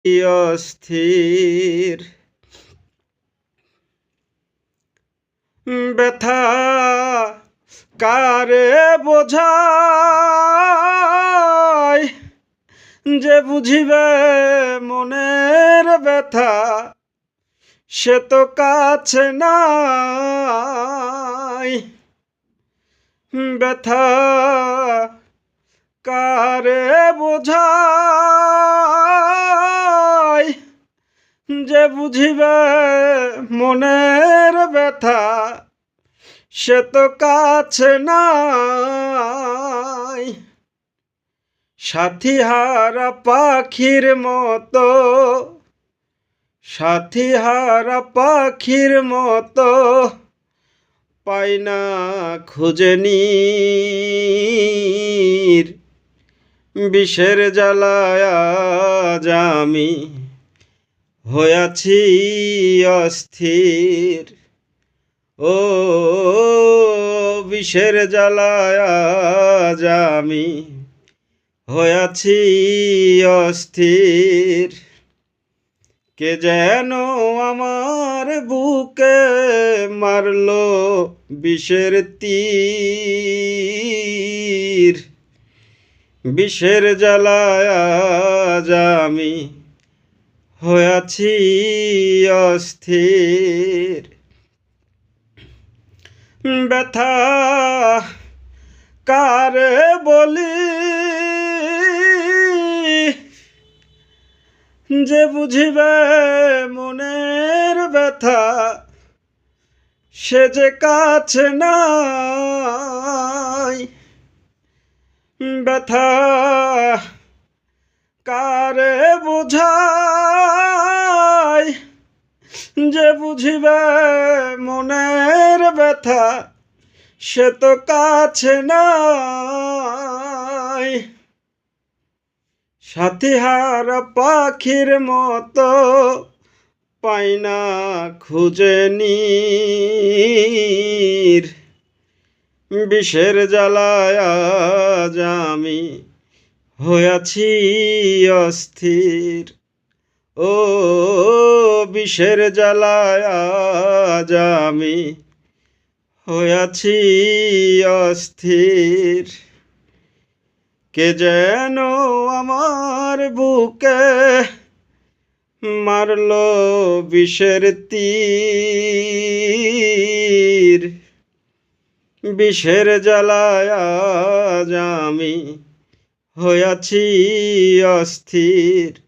অস্থির ব্যথা কারে বোঝায় যে বুঝিবে মনের ব্যথা সে তো কাছে নাই ব্যথা কারে বোঝায় যে বুঝিবে মনের ব্যথা সে তো কাছে নাই সাথী হারা পাখির মতো সাথী হারা পাখির মতো পাই না খুঁজে নীর বিষের জ্বালায় আজ আমি হইয়াছি অস্থির ও বিষের জ্বালায় আজ আমি হইয়াছি অস্থির কে যেন আমার বুকে মারলো বিষের তীর বিষের জ্বালায় আজ আমি হইয়াছি অস্থির ব্যথা কারে বলি যে বুঝিবে মনের ব্যথা সে যে কাছে নাই ব্যথা কারে বোঝায় যে বুঝিবে মনের ব্যথা সে তো কাছে নাই সাথী হারা পাখির মতো পাই না খুঁজে নীর বিষের জ্বালায় আজ আমি হইয়াছি অস্থির ও বিষের জ্বালায় আজ আমি হইয়াছি অস্থির কে যেন আমার বুকে মারলো বিষের তীর বিষের জ্বালায় আজ আমি হইয়াছি অস্থির।